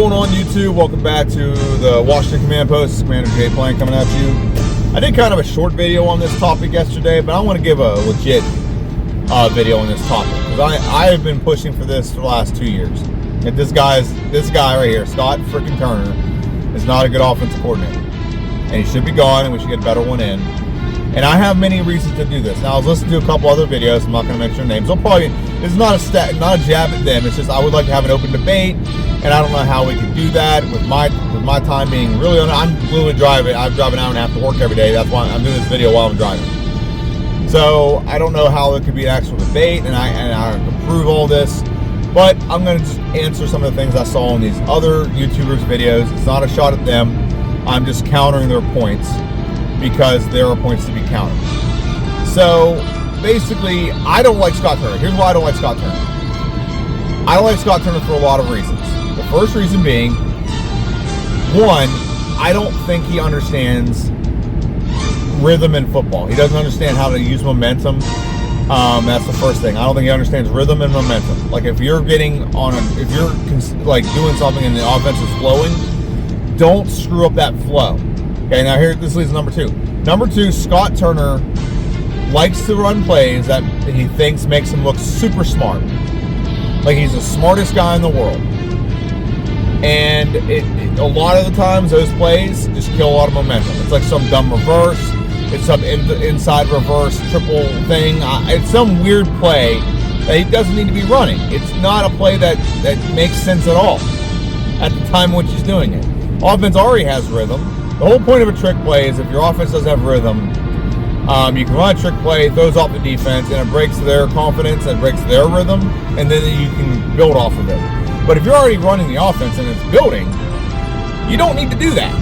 going on, YouTube? Welcome back to the Washington Command Post. It's Commander Jay Plane coming at you. I did kind of a short video on this topic yesterday, but I want to give a legit video on this topic because I have been pushing for this for the last 2 years. And this guy right here, Scott freaking Turner, is not a good offensive coordinator, and he should be gone, and we should get a better one in. And I have many reasons to do this. Now, I was listening to a couple other videos. I'm not going to mention their names. This is not a jab at them. It's just I would like to have an open debate, and I don't know how we can do that with my time being really on. I'm literally driving. I drive an hour and a half to work every day. That's why I'm doing this video while I'm driving. So I don't know how it could be an actual debate, and I can prove all this. But I'm going to just answer some of the things I saw in these other YouTubers' videos. It's not a shot at them. I'm just countering their points because there are points to be countered. So basically, I don't like Scott Turner. Here's why I don't like Scott Turner. I don't like Scott Turner for a lot of reasons. The first reason being, one, I don't think he understands rhythm in football. He doesn't understand how to use momentum. That's the first thing. I don't think he understands rhythm and momentum. Like if you're doing something and the offense is flowing, don't screw up that flow. Okay, now this leads to number two. Number two, Scott Turner likes to run plays that he thinks makes him look super smart. Like he's the smartest guy in the world. And a lot of the times those plays just kill a lot of momentum. It's like some dumb reverse. It's some inside reverse triple thing. It's some weird play that he doesn't need to be running. It's not a play that makes sense at all at the time when he's doing it. Offense already has rhythm. The whole point of a trick play is if your offense doesn't have rhythm, you can run a trick play, throws off the defense, and it breaks their confidence, it breaks their rhythm, and then you can build off of it. But if you're already running the offense and it's building, you don't need to do that.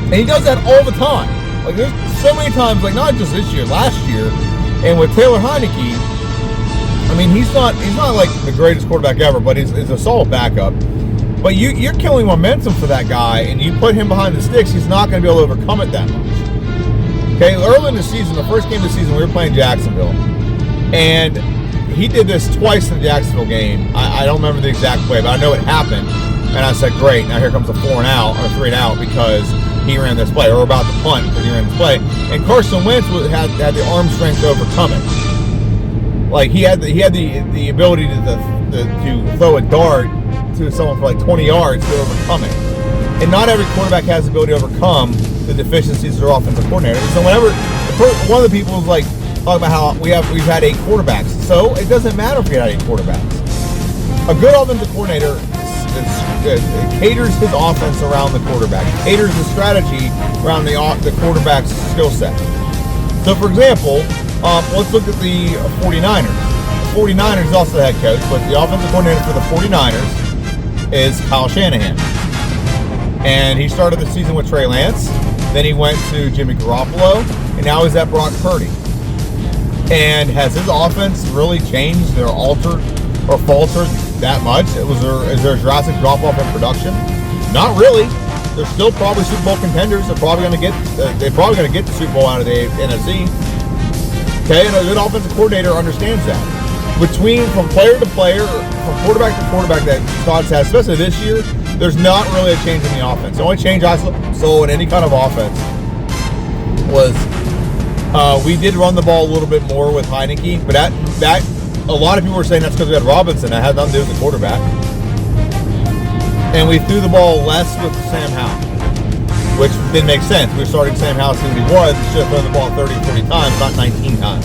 And he does that all the time. Like there's so many times, like not just this year, last year, and with Taylor Heinicke, I mean he's not like the greatest quarterback ever, but he's a solid backup. But you're killing momentum for that guy, and you put him behind the sticks, he's not going to be able to overcome it that much. Okay, early in the season, the first game of the season, we were playing Jacksonville, and he did this twice in the Jacksonville game. I don't remember the exact play, but I know it happened, and I said, great, now here comes a 4 and out, or 3 and out, because he ran this play, or about to punt because he ran this play. And Carson Wentz had the arm strength to overcome it. Like he had the ability to throw a dart to someone for like 20 yards to overcome it. And not every quarterback has the ability to overcome the deficiencies of their offensive coordinator. So whenever one of the people was like talking about how we've had 8 quarterbacks, so it doesn't matter if we had 8 quarterbacks. A good offensive coordinator caters his offense around the quarterback, caters the strategy around the quarterback's skill set. So, for example, let's look at the 49ers. The 49ers is also the head coach, but the offensive coordinator for the 49ers is Kyle Shanahan. And he started the season with Trey Lance, then he went to Jimmy Garoppolo, and now he's at Brock Purdy. And has his offense really changed or altered or faltered that much? Is there a drastic drop-off in production? Not really. They're still probably Super Bowl contenders. They're probably going to get the Super Bowl out of the NFC. Okay, and a good offensive coordinator understands that. From player to player, from quarterback to quarterback that Scott's has, especially this year, there's not really a change in the offense. The only change I saw in any kind of offense was we did run the ball a little bit more with Heinicke, but that a lot of people were saying that's because we had Robinson. That had nothing to do with the quarterback. And we threw the ball less with Sam Howell, which didn't make sense. We were starting Sam Howell as he was. He should have thrown the ball 30, 40 times, not 19 times.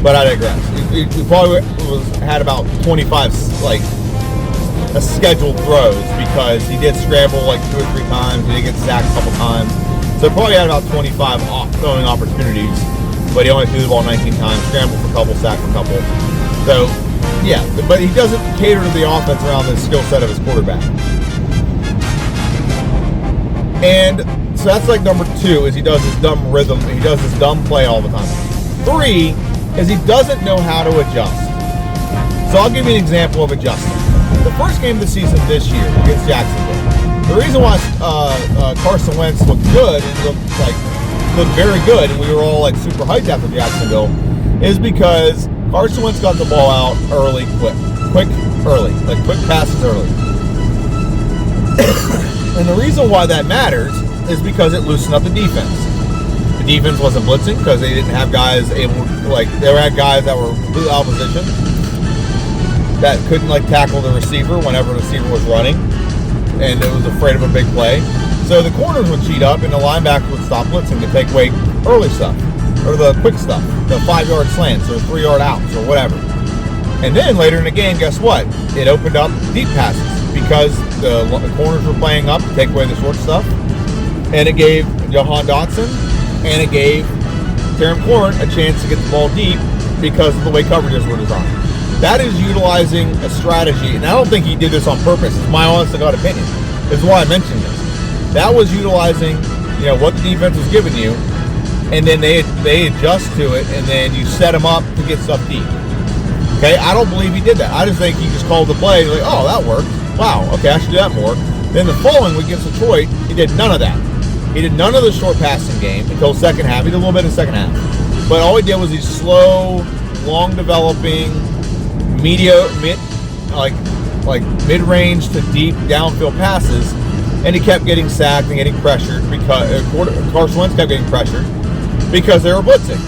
But I digress. We probably had about 25 scheduled throws because he did scramble like 2 or 3 times. He did get sacked a couple times. So probably had about 25 throwing opportunities, but he only threw the ball 19 times, scrambled for a couple, sacked for a couple. So, yeah, but he doesn't cater to the offense around the skill set of his quarterback. And so that's like number 2 is he does his dumb rhythm, he does his dumb play all the time. 3 is he doesn't know how to adjust. So I'll give you an example of adjusting. The first game of the season this year against Jacksonville, the reason why Carson Wentz looked good and looked very good, and we were all like super hyped after Jacksonville, is because Carson Wentz got the ball out early, quick passes early. And the reason why that matters is because it loosened up the defense. The defense wasn't blitzing because they didn't have guys able, like, they had guys that were completely out of position that couldn't, like, tackle the receiver whenever the receiver was running, and it was afraid of a big play. So the corners would cheat up, and the linebackers would stop blitzing to take away early stuff, or the quick stuff, the 5-yard slants or 3-yard outs or whatever. And then later in the game, guess what? It opened up deep passes because the corners were playing up to take away the short stuff, and it gave Jahan Dotson and it gave Terry McLaurin a chance to get the ball deep because of the way coverages were designed. That is utilizing a strategy, and I don't think he did this on purpose. It's my honest to God opinion. This is why I mentioned this. That was utilizing, what the defense was giving you, and then they adjust to it, and then you set them up to get stuff deep. Okay, I don't believe he did that. I just think he just called the play, like, oh, that worked. Wow, okay, I should do that more. Then the following week against Detroit, he did none of that. He did none of the short passing game until second half. He did a little bit in the second half. But all he did was these slow, long developing, mid-range to deep downfield passes, and he kept getting sacked and getting pressured because Carson Wentz kept getting pressured because they were blitzing.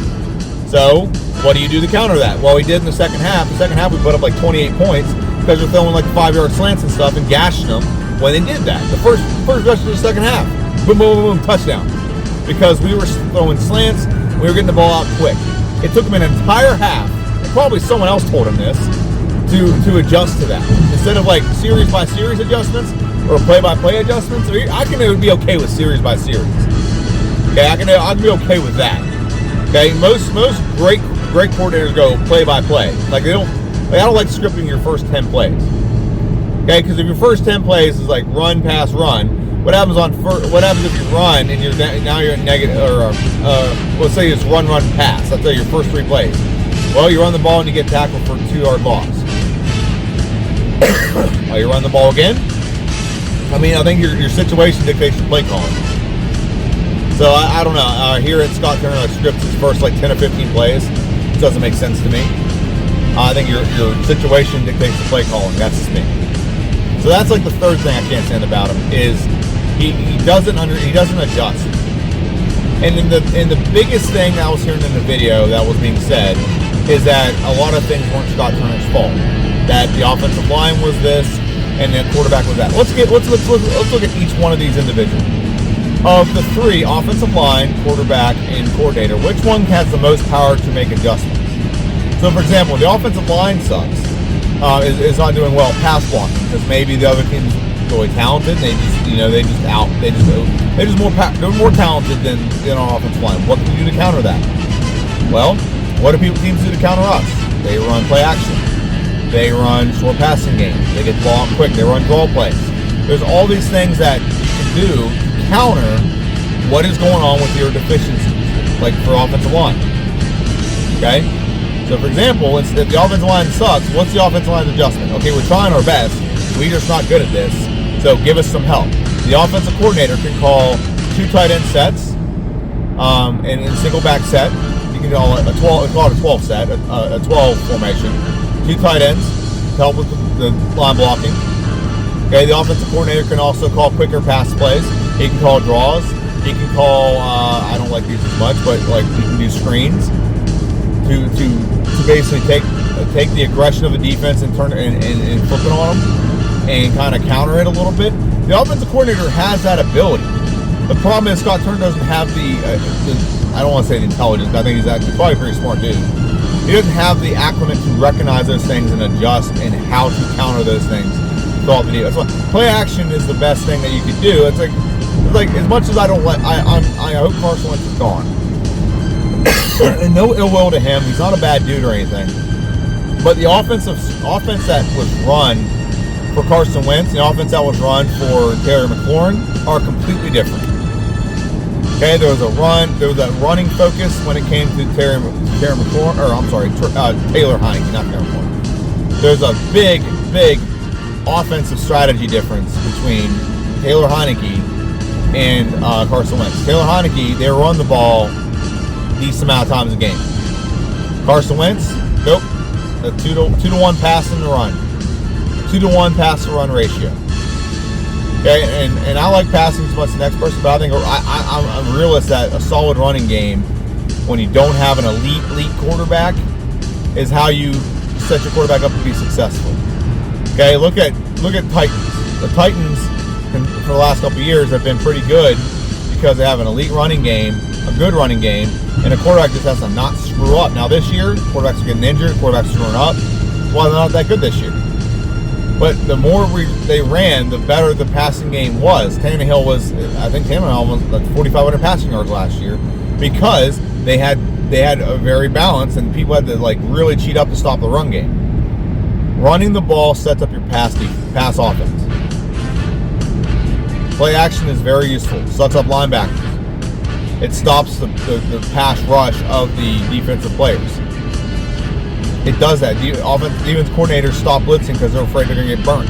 So what do you do to counter that? Well, he did in the second half. The second half we put up like 28 points because they're throwing like 5-yard slants and stuff and gashing them when they did that. The first rush of the second half, boom, boom, boom, boom, touchdown. Because we were throwing slants, we were getting the ball out quick. It took him an entire half, and probably someone else told him this, to adjust to that. Instead of like series by series adjustments or play by play adjustments, I can be okay with series by series. Okay, I can be okay with that. Okay, most great coordinators go play by play. Like I don't like scripting your first 10 plays. Okay, because if your first 10 plays is like run, pass, run, what happens if you run and now you're in negative, or let's say it's run, pass. Let's say your first 3 plays. Well, you run the ball and you get tackled for 2-yard loss. Oh, you run the ball again? I mean, I think your situation dictates your play calling. So I don't know. Here at Scott Turner scripts his first like 10 or 15 plays. It doesn't make sense to me. I think your situation dictates the play calling. That's just me. So that's like the third thing I can't stand about him is he doesn't adjust. And in the biggest thing I was hearing in the video that was being said is that a lot of things weren't Scott Turner's fault. That the offensive line was this and the quarterback was that. Let's look at each one of these individually. Of the 3, offensive line, quarterback, and coordinator, which one has the most power to make adjustments? So, for example, the offensive line sucks. Is not doing well pass blocking because maybe the other team's really talented. They're more talented than our offensive line. What can you do to counter that? Well, what do teams do to counter us? They run play action. They run short passing game. They get the ball out quick. They run draw plays. There's all these things that you can do to counter what is going on with your deficiencies, like for offensive line. Okay? So, for example, if the offensive line sucks, what's the offensive line adjustment? Okay, we're trying our best. We're just not good at this. So, give us some help. The offensive coordinator can call 2 tight end sets and a single back set. You can call it a 12 set, a 12 formation. 2 tight ends to help with the line blocking. Okay, the offensive coordinator can also call quicker pass plays. He can call draws. He can call, I don't like these as much, but like he can do screens to basically take the aggression of the defense and turn it and flip it on them and kind of counter it a little bit. The offensive coordinator has that ability. The problem is Scott Turner doesn't have the I don't want to say the intelligence. I think he's actually probably a pretty smart dude. He doesn't have the acumen to recognize those things and adjust and how to counter those things throughout the video. That's why play action is the best thing that you could do. It's like as much as I don't like, I hope Carson Wentz is gone. And no ill will to him. He's not a bad dude or anything. But the offense that was run for Carson Wentz, the offense that was run for Terry McLaurin are completely different. Okay, there was a running focus when it came to Taylor Heinicke, not Terry McLaurin. There's a big offensive strategy difference between Taylor Heinicke and Carson Wentz. Taylor Heinicke, they run the ball a decent amount of times a game. Carson Wentz, nope, a 2-to-1 pass in the run, 2-to-1 pass to run ratio. Okay, and I like passing as much as the next person, but I think I'm a realist that a solid running game, when you don't have an elite quarterback, is how you set your quarterback up to be successful. Okay, look at Titans. The Titans, for the last couple of years, have been pretty good because they have an elite running game, a good running game, and a quarterback just has to not screw up. Now this year, quarterbacks are getting injured, quarterbacks are screwing up. That's why they're not that good this year. But the more they ran, the better the passing game was. I think Tannehill was like 4,500 passing yards last year because they had a very balanced, and people had to like really cheat up to stop the run game. Running the ball sets up your pass offense. Play action is very useful. Sucks up linebackers. It stops the pass rush of the defensive players. It does that. Defense coordinators stop blitzing because they're afraid they're going to get burnt.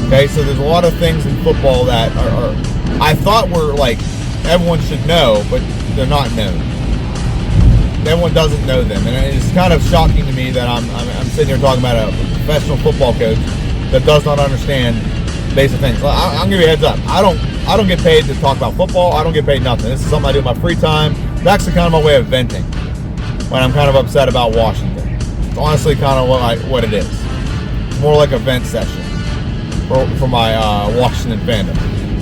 Okay, so there's a lot of things in football that are I thought were like everyone should know, but they're not known. Everyone doesn't know them, and it's kind of shocking to me that I'm sitting here talking about a professional football coach that does not understand basic things. I'll give you a heads up. I don't get paid to talk about football. I don't get paid nothing. This is something I do in my free time. It's actually kind of my way of venting when I'm kind of upset about Washington. It's honestly kind of what it is. It's more like a vent session for my Washington fandom.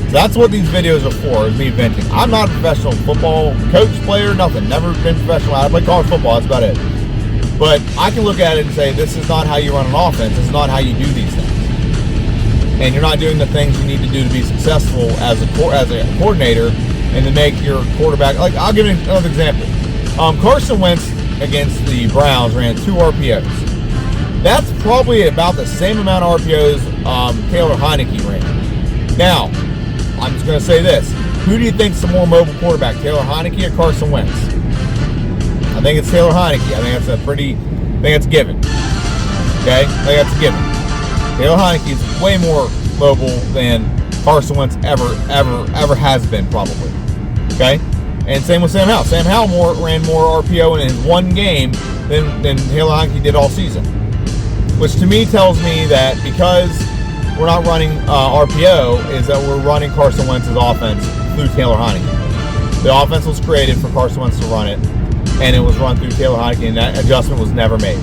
So that's what these videos are for, is me venting. I'm not a professional football coach, player, nothing. Never been professional. I play college football. That's about it. But I can look at it and say, this is not how you run an offense. This is not how you do these things. And you're not doing the things you need to do to be successful as a coordinator and to make your quarterback. Like, I'll give you another example. Carson Wentz against the Browns ran 2 RPOs. That's probably about the same amount of RPOs Taylor Heinicke ran. Now, I'm just going to say this. Who do you think's the more mobile quarterback, Taylor Heinicke or Carson Wentz? I think it's Taylor Heinicke. I think that's given. Okay? I think that's a given. Taylor Heinicke is way more mobile than Carson Wentz ever has been, probably. Okay? And same with Sam Howell. Sam Howell ran more RPO in his one game than Taylor Heinicke did all season. Which to me tells me that because we're not running RPO, is that we're running Carson Wentz's offense through Taylor Heinicke. The offense was created for Carson Wentz to run it, and it was run through Taylor Heinicke, and that adjustment was never made.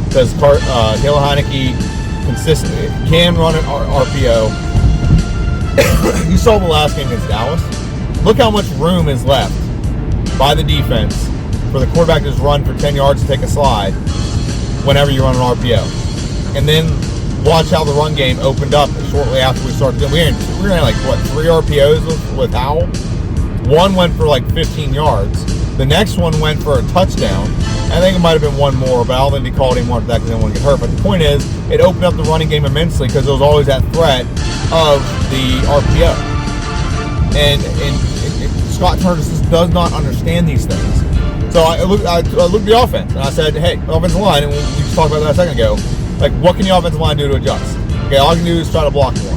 Because Taylor Heinicke consistently can run an RPO. You saw the last game against Dallas. Look how much room is left by the defense for the quarterback to just run for 10 yards and take a slide whenever you run an RPO. And then watch how the run game opened up shortly after we started. We ran like, 3 RPOs with Howell? One went for like 15 yards. The next one went for a touchdown. I think it might have been one more, but I don't think they called him one for that because they didn't want to get hurt. But the point is, it opened up the running game immensely because there was always that threat of the RPO. And Scott Turner just does not understand these things. So I looked at the offense, and I said, hey, offensive line, and we just talked about that a second ago, like, what can the offensive line do to adjust? Okay, all you can do is try to block more.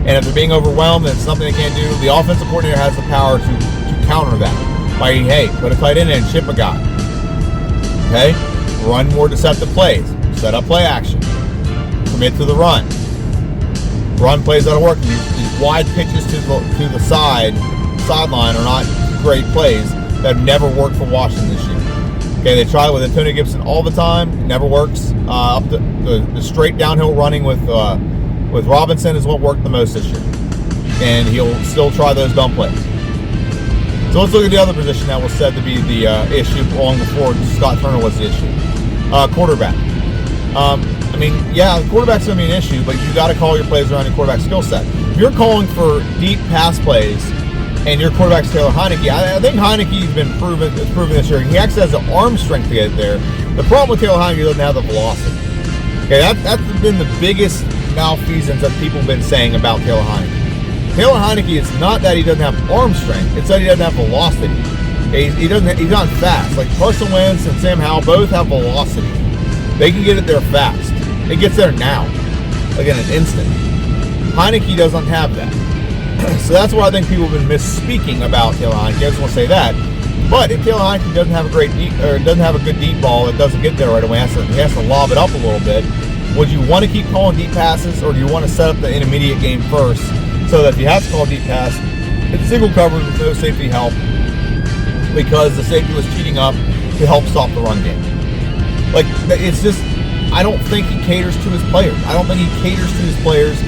And if they're being overwhelmed and it's something they can't do, the offensive coordinator has the power to counter that. By, hey, put a tight end in and chip a guy. Okay? Run more deceptive plays. Set up play action. Commit to the run. Run plays that'll work. These wide pitches to the sideline are not great plays that have never worked for Washington this year. Okay, they try it with Antonio Gibson all the time. It never works. Up the straight downhill running with Robinson is what worked the most this year. And he'll still try those dumb plays. So let's look at the other position that was said to be the issue long before Scott Turner was the issue. Quarterback. I mean, yeah, the quarterback's going to be an issue, but you got to call your plays around your quarterback skill set. If you're calling for deep pass plays and your quarterback's Taylor Heinicke, I think Heinicke's been proven this year. He actually has the arm strength to get there. The problem with Taylor Heinicke, he doesn't have the velocity. Okay, that's been the biggest malfeasance that people have been saying about Taylor Heinicke. Taylor Heinicke, it's not that he doesn't have arm strength, it's that he doesn't have velocity. Okay, he's not fast. Like Carson Wentz and Sam Howell both have velocity. They can get it there fast. It gets there now, like in an instant. Heinicke doesn't have that. So that's why I think people have been misspeaking about Taylor Heinicke. I just want to say that. But if Taylor Heinicke doesn't have a good deep ball, it doesn't get there right away. He has to lob it up a little bit. Would you want to keep calling deep passes, or do you want to set up the intermediate game first so that if you have to call a deep pass, it's single coverage with no safety help because the safety was cheating up to help stop the run game? Like, it's just, I don't think he caters to his players. I don't think he caters to his players.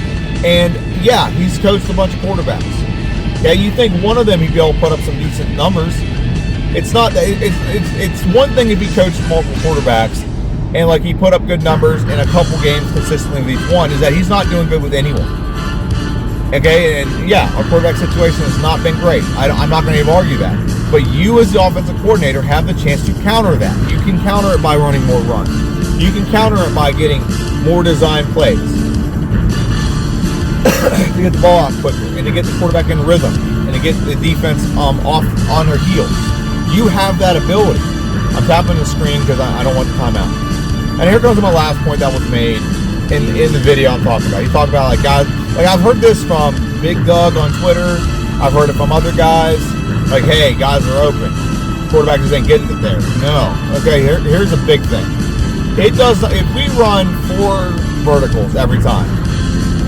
And yeah, he's coached a bunch of quarterbacks. Yeah, you think one of them he'd be able to put up some decent numbers. It's not that. It's one thing if he coached multiple quarterbacks and like he put up good numbers in a couple games consistently with each one. Is that he's not doing good with anyone. Okay, and yeah, our quarterback situation has not been great. I'm not going to argue that. But you as the offensive coordinator have the chance to counter that. You can counter it by running more runs. You can counter it by getting more design plays. To get the ball out quicker and to get the quarterback in rhythm and to get the defense off on their heels. You have that ability. I'm tapping the screen because I don't want the timeout. And here comes my last point that was made in the video I'm talking about. He talked about like guys, like I've heard this from Big Doug on Twitter. I've heard it from other guys. Like, hey, guys are open. Quarterback just ain't getting it there. No. Okay, here's a big thing. It does. If we run 4 verticals every time,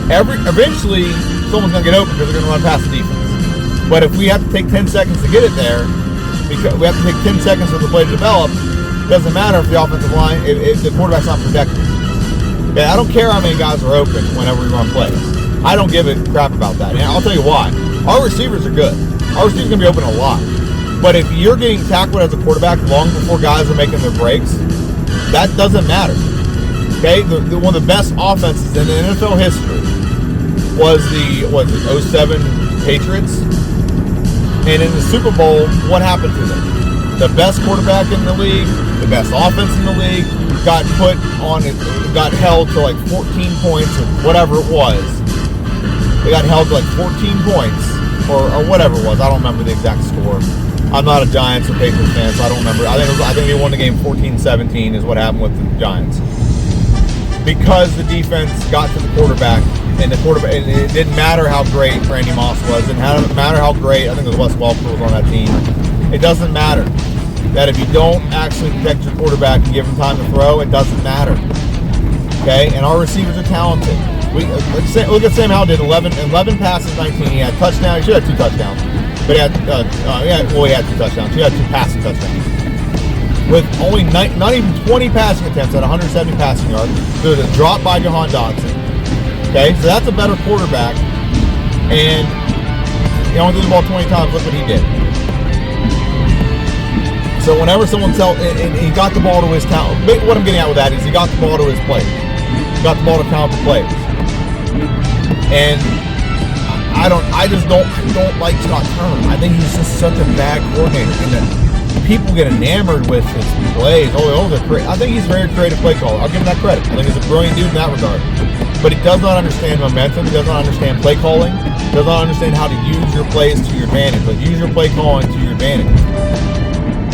eventually someone's gonna get open because they're gonna run past the defense. But if we have to take 10 seconds to get it there, because we have to take 10 seconds for the play to develop, it doesn't matter if the offensive line, if the quarterback's not protected. Okay, I don't care how many guys are open whenever we run plays. I don't give a crap about that. And I'll tell you why. Our receivers are good. Our receivers are gonna be open a lot. But if you're getting tackled as a quarterback long before guys are making their breaks, that doesn't matter. Okay, one of the best offenses in the NFL history was the 07 Patriots. And in the Super Bowl, what happened to them? The best quarterback in the league, the best offense in the league, got held to like 14 points or whatever it was. They got held to like 14 points or whatever it was. I don't remember the exact score. I'm not a Giants or Patriots fan, so I don't remember. I think they won the game 14-17 is what happened with the Giants. Because the defense got to the quarterback, and it didn't matter how great Randy Moss was, it didn't matter how great, I think it was Wes Welker was on that team. It doesn't matter. That if you don't actually protect your quarterback and give him time to throw, it doesn't matter. Okay? And our receivers are talented. Look at Sam Howell did 11 passes, 19. He had touchdowns. He should have 2 touchdowns. But he had 2 touchdowns. He had 2 passing touchdowns. With only not even 20 passing attempts at 170 passing yards. There was a drop by Jahan Dotson. Okay, so that's a better quarterback. And he only threw the ball 20 times. Look what he did. So whenever someone and he got the ball to his talent. What I'm getting at with that is he got the ball to his players. He got the ball to talented players. And I just don't like Scott Turner. I think he's just such a bad coordinator. And people get enamored with his plays. I think he's a very creative play caller. I'll give him that credit. I think he's a brilliant dude in that regard. But he does not understand momentum. He does not understand play calling. He does not understand how to use your plays to your advantage. But use your play calling to your advantage.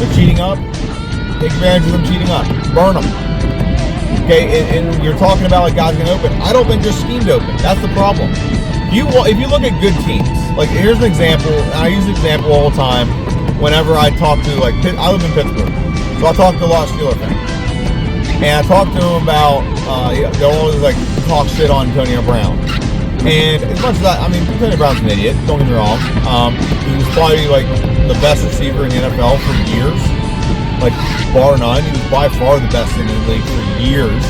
They're cheating up. Take advantage of them cheating up. Burn them. Okay, and you're talking about like guys getting open. I don't think they're schemed open. That's the problem. If you look at good teams, like here's an example. And I use the example all the time. Whenever I talk to I live in Pittsburgh, so I talk to a lot of Steelers fans, and I talk to them about they always like talk shit on Antonio Brown. And as much as Antonio Brown's an idiot. Don't get me wrong. He was probably like the best receiver in the NFL for years, like bar none. He was by far the best in the league for years,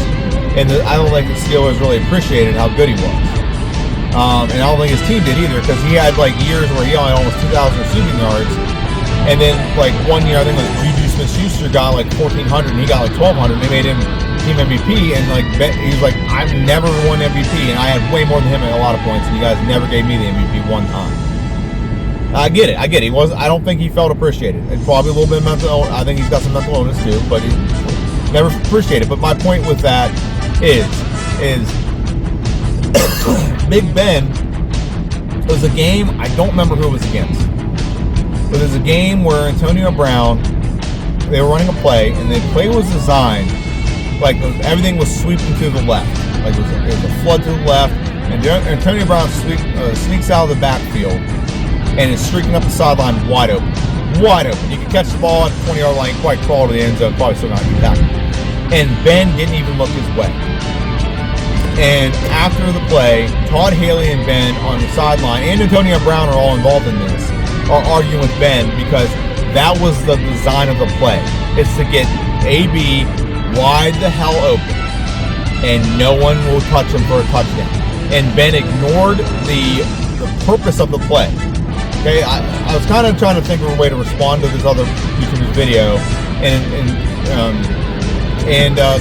and I don't think the Steelers really appreciated how good he was. And I don't think his team did either, because he had like years where he only had almost 2,000 receiving yards. And then, like, one year, I think it was Juju Smith-Schuster got, like, 1,400, and he got, like, 1,200. They made him team MVP, and, like, he was like, I've never won MVP, and I had way more than him at a lot of points, and you guys never gave me the MVP one time. I get it. I don't think he felt appreciated. It's probably a little bit mental. I think he's got some mental illness, too, but he never appreciated. But my point with that is Big Ben was a game, I don't remember who it was against. But there's a game where Antonio Brown, they were running a play, and the play was designed like everything was sweeping to the left. Like it was a flood to the left, and Antonio Brown sneaks out of the backfield and is streaking up the sideline wide open. Wide open. You can catch the ball at the 20-yard line, quite crawl to the end zone, probably still not get tackled. And Ben didn't even look his way. And after the play, Todd Haley and Ben on the sideline, and Antonio Brown are all involved in this, are arguing with Ben because that was the design of the play. It's to get AB wide the hell open, and no one will touch him for a touchdown. And Ben ignored the purpose of the play. Okay, I was kind of trying to think of a way to respond to this other YouTuber's video, and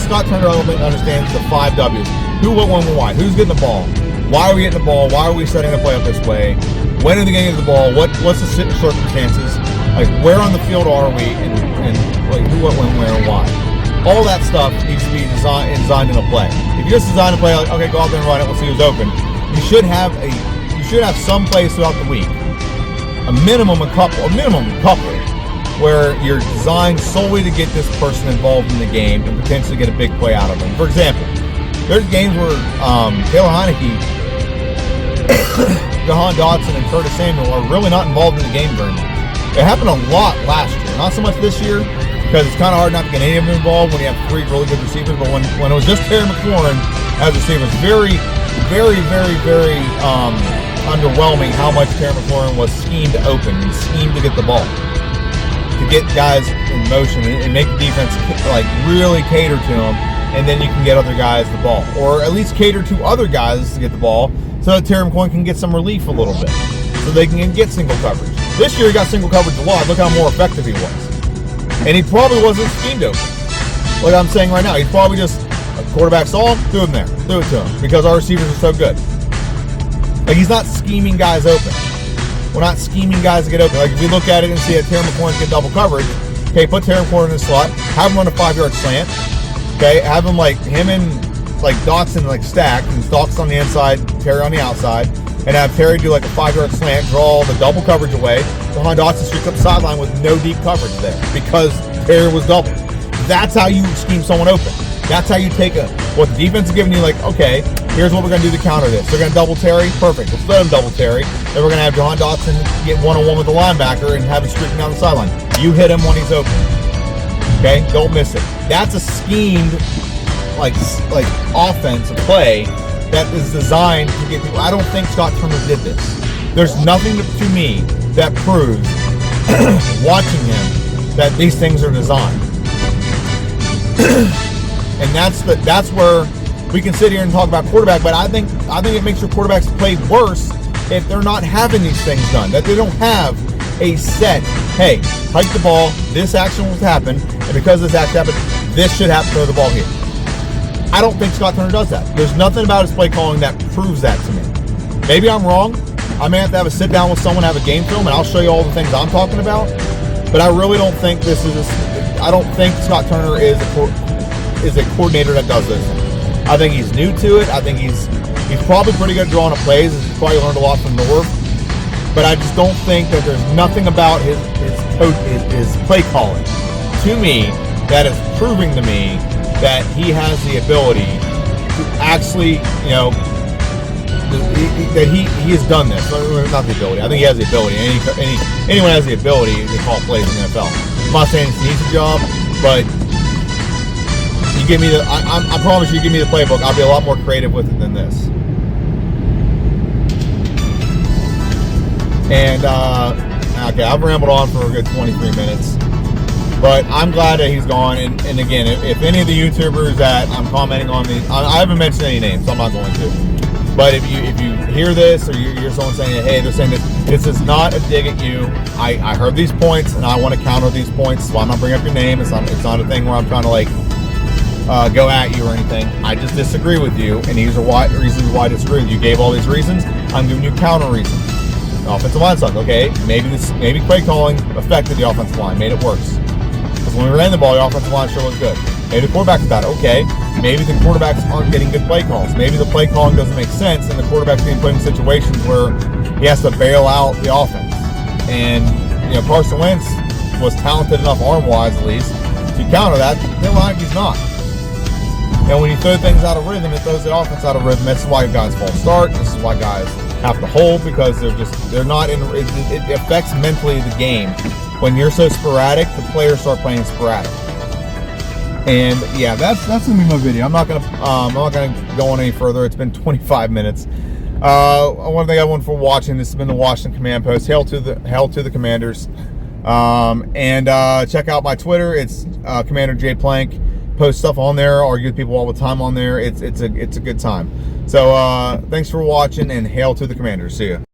Scott Turner understands the 5 W's. Who, what, when, why. Who's getting the ball? Why are we getting the ball? Why are we setting the play up this way? When are they getting the ball? What's the circumstances? Like, where on the field are we? And like, who, what, when, where, and why. All that stuff needs to be designed in a play. If you just design a play, like, okay, go out there and run it, we'll see who's open. You should have some plays throughout the week, a minimum couple, where you're designed solely to get this person involved in the game and potentially get a big play out of them. For example, there's games where Taylor Heineke, Jahan Dotson, and Curtis Samuel are really not involved in the game very much. It happened a lot last year, not so much this year, because it's kind of hard not to get any of them involved when you have 3 really good receivers. But when it was just Terry McLaurin as a receiver, it was very, very, very, very underwhelming how much Terry McLaurin was schemed open and schemed to get the ball, to get guys in motion and make the defense like really cater to them, and then you can get other guys the ball, or at least cater to other guys to get the ball, so that Terry McLaurin can get some relief a little bit, so they can get single coverage. This year he got single coverage a lot. Look how more effective he was. And he probably wasn't schemed open. Like I'm saying right now, he's probably just a quarterback saw him, threw him there, threw it to him, because our receivers are so good. Like, he's not scheming guys open. We're not scheming guys to get open. Like, if you look at it and see that Terry McLaurin get double coverage, okay, put Terry McLaurin in the slot, have him run a 5-yard slant, okay, have him like him and like Dotson like stacked, and Dotson on the inside, Terry on the outside, and have Terry do like a 5-yard slant, draw the double coverage away. Jahan Dotson streaks up the sideline with no deep coverage there because Terry was double. That's how you scheme someone open. That's how you take what the defense is giving you, like, okay, here's what we're going to do to counter this. They're going to double Terry. Perfect. Let's let them double Terry. Then we're going to have Jahan Dotson get one-on-one with the linebacker and have him streaking down the sideline. You hit him when he's open. Okay? Don't miss it. That's a schemed, like offensive play that is designed to get people. I don't think Scott Turner did this. There's nothing to me that proves, watching him, that these things are designed. And that's where we can sit here and talk about quarterback, but I think it makes your quarterbacks play worse if they're not having these things done. That they don't have a set, hey, hike the ball, this action will happen, and because this action happened, this should happen, throw the ball here. I don't think Scott Turner does that. There's nothing about his play calling that proves that to me. Maybe I'm wrong. I may have to have a sit down with someone, have a game film, and I'll show you all the things I'm talking about. But I really don't think I don't think Scott Turner is a coordinator that does this. I think he's new to it. I think he's probably pretty good at drawing up plays. He's probably learned a lot from Norv. But I just don't think that there's nothing about his play calling to me that is proving to me that he has the ability to actually, that he has done this. Not the ability. I think he has the ability. Anyone has the ability to call plays in the NFL. I'm not saying it's an easy job, but you give me I promise you give me the playbook, I'll be a lot more creative with it than this. And okay, I've rambled on for a good 23 minutes. But I'm glad that he's gone. And again, if any of the YouTubers that I'm commenting on these, I haven't mentioned any names, so I'm not going to. But if you hear this, or you hear someone saying, hey, they're saying this is not a dig at you. I heard these points, and I want to counter these points, so I'm not bringing up your name. It's not a thing where I'm trying to go at you or anything. I just disagree with you, and these are reasons why I disagree with you. You gave all these reasons. I'm giving you counter reasons. The offensive line sucks. Okay, maybe play calling affected the offensive line, made it worse. Because when we ran the ball, the offensive line sure looked good. Maybe the quarterback's bad. Okay, maybe the quarterbacks aren't getting good play calls. Maybe the play calling doesn't make sense, and the quarterback's being put in situations where he has to bail out the offense. And Carson Wentz was talented enough, arm-wise at least, to counter that. Taylor Heineke's not. And when you throw things out of rhythm, it throws the offense out of rhythm. This is why guys fall start. This is why guys have to hold, because they're not in. It affects mentally the game. When you're so sporadic, the players start playing sporadic. And yeah, that's gonna be my video. I'm not gonna go on any further. It's been 25 minutes. I want to thank everyone for watching. This has been the Washington Command Post. Hail to the commanders. And check out my Twitter. It's Commander J Plank. Post stuff on there. Argue with people all the time on there. It's a good time. So thanks for watching, and hail to the commanders. See ya.